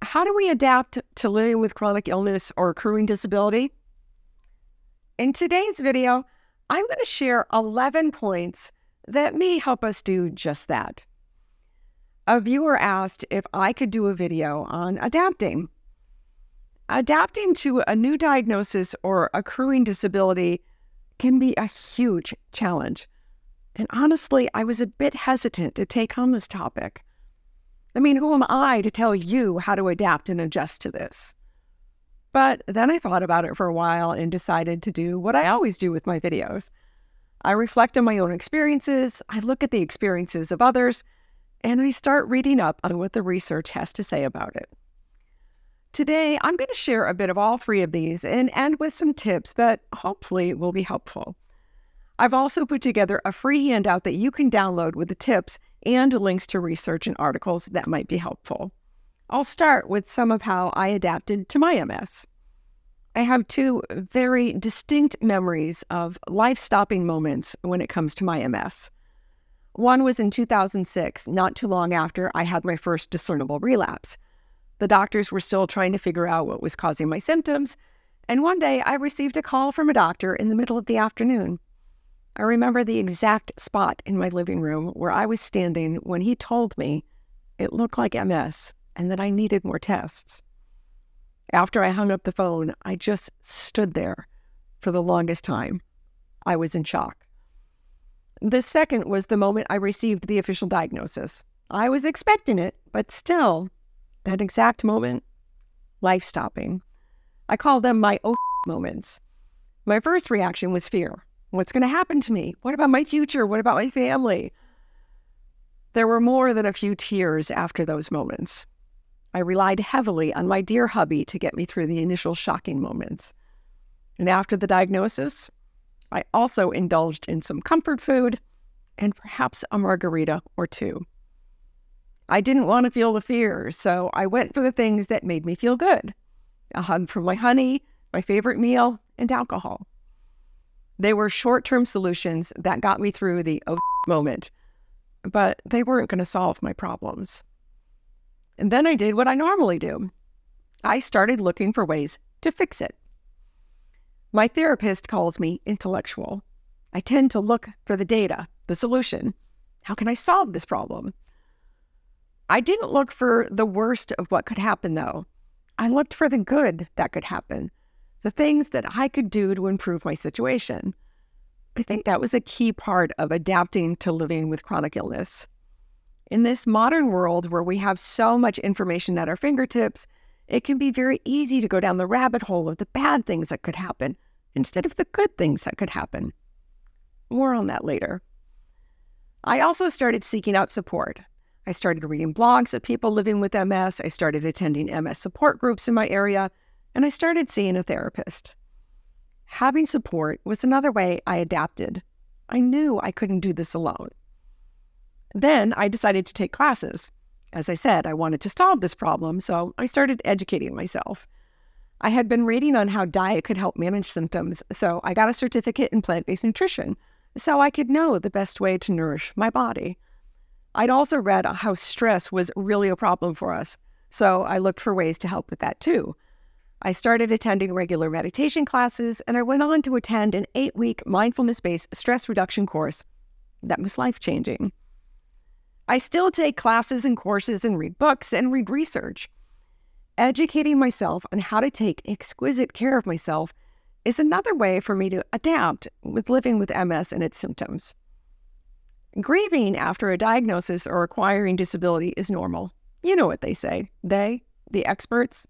How do we adapt to living with chronic illness or accruing disability? In today's video, I'm going to share 11 points that may help us do just that. A viewer asked if I could do a video on adapting. Adapting to a new diagnosis or accruing disability can be a huge challenge. And honestly, I was a bit hesitant to take on this topic. I mean, who am I to tell you how to adapt and adjust to this? But then I thought about it for a while and decided to do what I always do with my videos. I reflect on my own experiences, I look at the experiences of others, and I start reading up on what the research has to say about it. Today, I'm going to share a bit of all three of these and end with some tips that hopefully will be helpful. I've also put together a free handout that you can download with the tips and links to research and articles that might be helpful. I'll start with some of how I adapted to my MS. I have two very distinct memories of life-stopping moments when it comes to my MS. One was in 2006, not too long after I had my first discernible relapse. The doctors were still trying to figure out what was causing my symptoms, and one day I received a call from a doctor in the middle of the afternoon. I remember the exact spot in my living room where I was standing when he told me it looked like MS and that I needed more tests. After I hung up the phone, I just stood there for the longest time. I was in shock. The second was the moment I received the official diagnosis. I was expecting it, but still, that exact moment, life-stopping. I call them my moments. My first reaction was fear. What's going to happen to me? What about my future? What about my family? There were more than a few tears after those moments. I relied heavily on my dear hubby to get me through the initial shocking moments. And after the diagnosis, I also indulged in some comfort food and perhaps a margarita or two. I didn't want to feel the fear, so I went for the things that made me feel good. A hug from my honey, my favorite meal, and alcohol. They were short-term solutions that got me through the moment, but they weren't going to solve my problems. And then I did what I normally do. I started looking for ways to fix it. My therapist calls me intellectual. I tend to look for the data, the solution. How can I solve this problem? I didn't look for the worst of what could happen, though. I looked for the good that could happen, the things that I could do to improve my situation. I think that was a key part of adapting to living with chronic illness. In this modern world where we have so much information at our fingertips, it can be very easy to go down the rabbit hole of the bad things that could happen instead of the good things that could happen. More on that later. I also started seeking out support. I started reading blogs of people living with MS, I started attending MS support groups in my area, and I started seeing a therapist. Having support was another way I adapted. I knew I couldn't do this alone. Then I decided to take classes. As I said, I wanted to solve this problem, so I started educating myself. I had been reading on how diet could help manage symptoms, so I got a certificate in plant-based nutrition, so I could know the best way to nourish my body. I'd also read how stress was really a problem for us, so I looked for ways to help with that too. I started attending regular meditation classes, and I went on to attend an 8-week mindfulness-based stress reduction course that was life-changing. I still take classes and courses and read books and read research. Educating myself on how to take exquisite care of myself is another way for me to adapt with living with MS and its symptoms. Grieving after a diagnosis or acquiring disability is normal. You know what they say. They, the experts,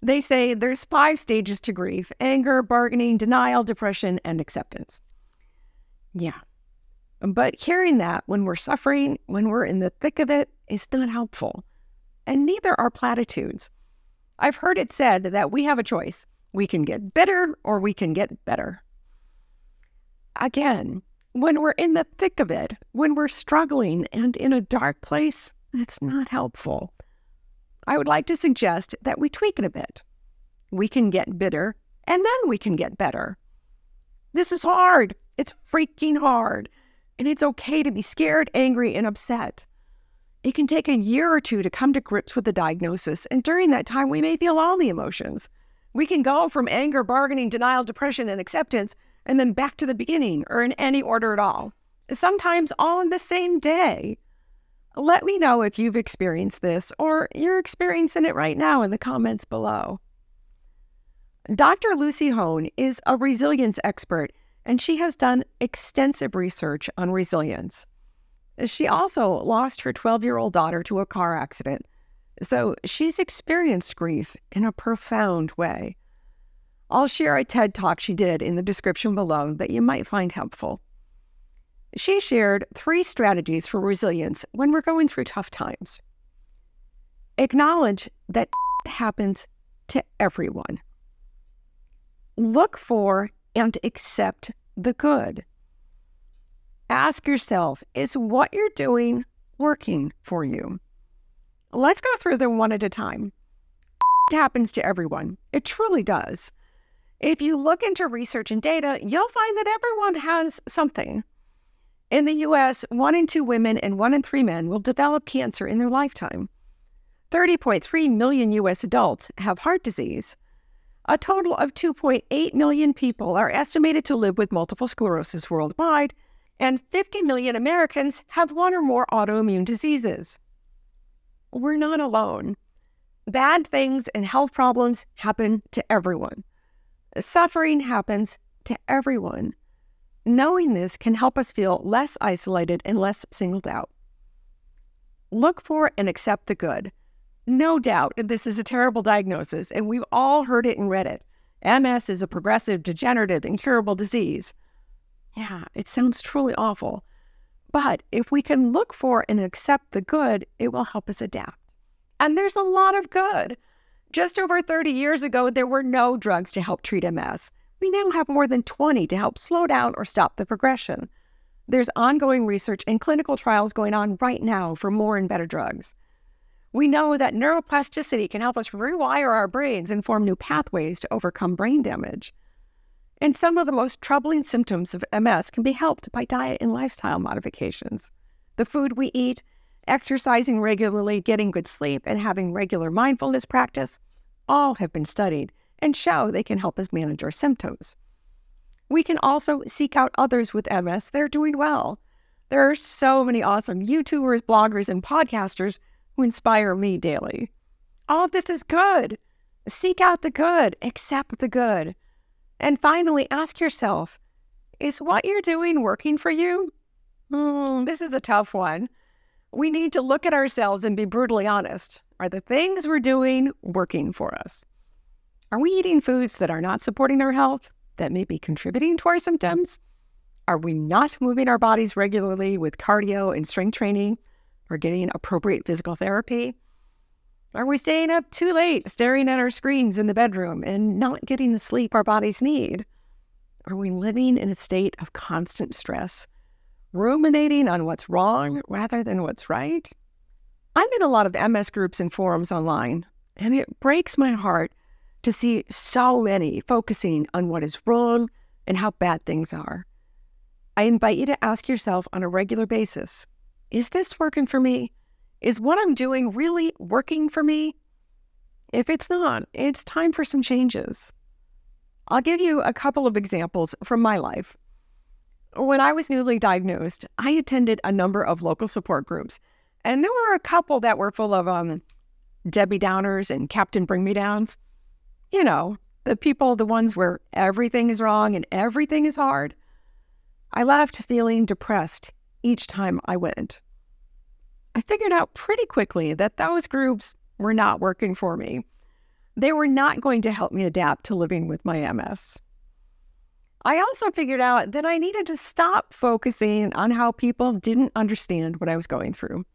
they say there's 5 stages to grief: anger, bargaining, denial, depression, and acceptance. Yeah. But hearing that when we're suffering, when we're in the thick of it, is not helpful. And neither are platitudes. I've heard it said that we have a choice. We can get bitter or we can get better. Again, when we're in the thick of it, when we're struggling and in a dark place, it's not helpful. I would like to suggest that we tweak it a bit. We can get bitter, and then we can get better. This is hard. It's freaking hard. And it's okay to be scared, angry, and upset. It can take a year or two to come to grips with the diagnosis, and during that time, we may feel all the emotions. We can go from anger, bargaining, denial, depression, and acceptance, and then back to the beginning, or in any order at all. Sometimes all in the same day. Let me know if you've experienced this, or you're experiencing it right now in the comments below. Dr. Lucy Hone is a resilience expert, and she has done extensive research on resilience. She also lost her 12-year-old daughter to a car accident, so she's experienced grief in a profound way. I'll share a TED Talk she did in the description below that you might find helpful. She shared 3 strategies for resilience when we're going through tough times. Acknowledge that happens to everyone. Look for and accept the good. Ask yourself, is what you're doing working for you? Let's go through them one at a time. It happens to everyone. It truly does. If you look into research and data, you'll find that everyone has something. In the U.S., 1 in 2 women and 1 in 3 men will develop cancer in their lifetime. 30.3 million U.S. adults have heart disease. A total of 2.8 million people are estimated to live with multiple sclerosis worldwide, and 50 million Americans have 1 or more autoimmune diseases. We're not alone. Bad things and health problems happen to everyone. Suffering happens to everyone. Knowing this can help us feel less isolated and less singled out. Look for and accept the good. No doubt this is a terrible diagnosis, and we've all heard it and read it. MS is a progressive, degenerative, incurable disease. Yeah, it sounds truly awful. But if we can look for and accept the good, it will help us adapt. And there's a lot of good. Just over 30 years ago, there were no drugs to help treat MS. We now have more than 20 to help slow down or stop the progression. There's ongoing research and clinical trials going on right now for more and better drugs. We know that neuroplasticity can help us rewire our brains and form new pathways to overcome brain damage. And some of the most troubling symptoms of MS can be helped by diet and lifestyle modifications. The food we eat, exercising regularly, getting good sleep, and having regular mindfulness practice all have been studied and show they can help us manage our symptoms. We can also seek out others with MS that are doing well. There are so many awesome YouTubers, bloggers, and podcasters who inspire me daily. All of this is good. Seek out the good, accept the good. And finally, ask yourself, is what you're doing working for you? This is a tough one. We need to look at ourselves and be brutally honest. Are the things we're doing working for us? Are we eating foods that are not supporting our health, that may be contributing to our symptoms? Are we not moving our bodies regularly with cardio and strength training, or getting appropriate physical therapy? Are we staying up too late, staring at our screens in the bedroom and not getting the sleep our bodies need? Are we living in a state of constant stress, ruminating on what's wrong rather than what's right? I'm in a lot of MS groups and forums online, and it breaks my heart to see so many focusing on what is wrong and how bad things are. I invite you to ask yourself on a regular basis, is this working for me? Is what I'm doing really working for me? If it's not, it's time for some changes. I'll give you a couple of examples from my life. When I was newly diagnosed, I attended a number of local support groups, and there were a couple that were full of Debbie Downers and Captain Bring Me Downs. You know, the ones where everything is wrong and everything is hard. I left feeling depressed each time I went. I figured out pretty quickly that those groups were not working for me. They were not going to help me adapt to living with my MS. I also figured out that I needed to stop focusing on how people didn't understand what I was going through.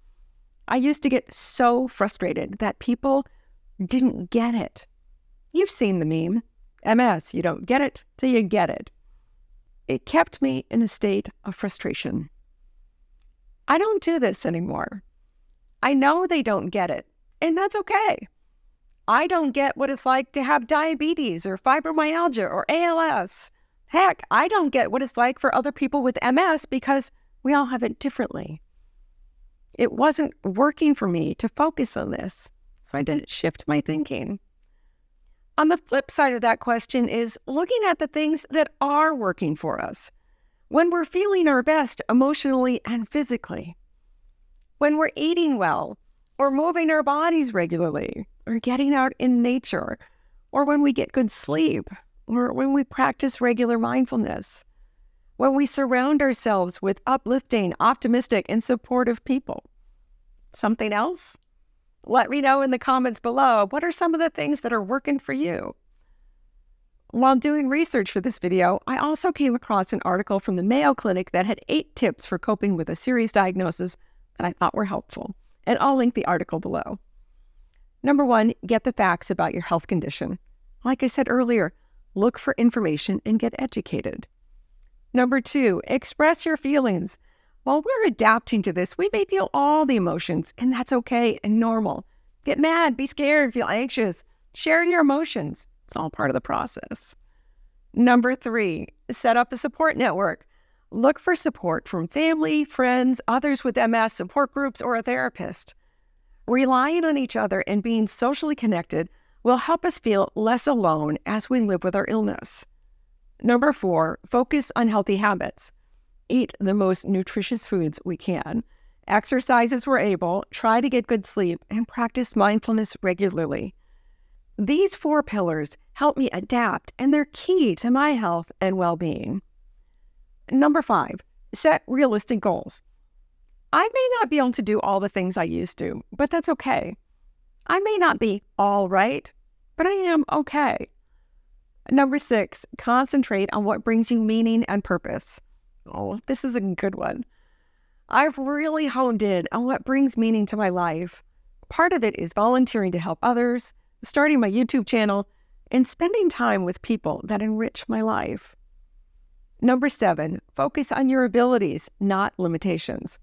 I used to get so frustrated that people didn't get it. You've seen the meme, MS, you don't get it till you get it. It kept me in a state of frustration. I don't do this anymore. I know they don't get it, and that's okay. I don't get what it's like to have diabetes or fibromyalgia or ALS. Heck, I don't get what it's like for other people with MS because we all have it differently. It wasn't working for me to focus on this, so I didn't shift my thinking. On the flip side of that question is looking at the things that are working for us. When we're feeling our best emotionally and physically. When we're eating well, or moving our bodies regularly, or getting out in nature, or when we get good sleep, or when we practice regular mindfulness. When we surround ourselves with uplifting, optimistic, and supportive people. Something else? Let me know in the comments below, what are some of the things that are working for you? While doing research for this video, I also came across an article from the Mayo Clinic that had 8 tips for coping with a serious diagnosis that I thought were helpful, and I'll link the article below. Number 1, get the facts about your health condition. Like I said earlier, look for information and get educated. Number 2, express your feelings. While we're adapting to this, we may feel all the emotions, and that's okay and normal. Get mad, be scared, feel anxious. Share your emotions. It's all part of the process. Number 3, set up a support network. Look for support from family, friends, others with MS, support groups, or a therapist. Relying on each other and being socially connected will help us feel less alone as we live with our illness. Number 4, focus on healthy habits. Eat the most nutritious foods we can. Exercise as we're able, try to get good sleep, and practice mindfulness regularly. These 4 pillars help me adapt, and they're key to my health and well-being. Number 5, set realistic goals. I may not be able to do all the things I used to, but that's okay. I may not be all right, but I am okay. Number 6, concentrate on what brings you meaning and purpose. Oh, this is a good one. I've really honed in on what brings meaning to my life. Part of it is volunteering to help others, starting my YouTube channel, and spending time with people that enrich my life. Number 7, focus on your abilities, not limitations.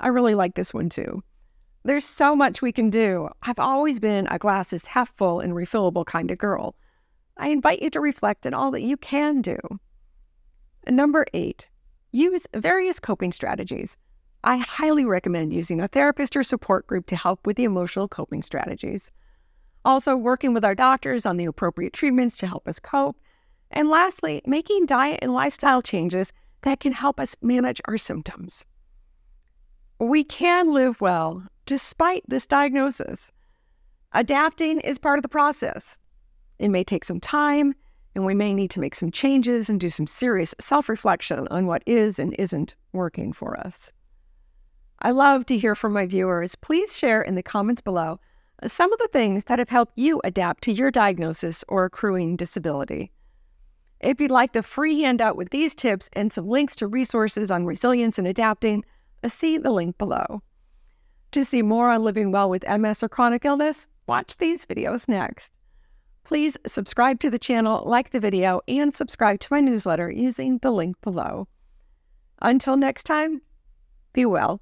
I really like this one too. There's so much we can do. I've always been a glasses half full and refillable kind of girl. I invite you to reflect on all that you can do. Number 8, use various coping strategies. I highly recommend using a therapist or support group to help with the emotional coping strategies. Also, working with our doctors on the appropriate treatments to help us cope. And lastly, making diet and lifestyle changes that can help us manage our symptoms. We can live well despite this diagnosis. Adapting is part of the process. It may take some time, and we may need to make some changes and do some serious self-reflection on what is and isn't working for us. I love to hear from my viewers. Please share in the comments below some of the things that have helped you adapt to your diagnosis or accruing disability. If you'd like the free handout with these tips and some links to resources on resilience and adapting, see the link below. To see more on living well with MS or chronic illness, watch these videos next. Please subscribe to the channel, like the video, and subscribe to my newsletter using the link below. Until next time, be well.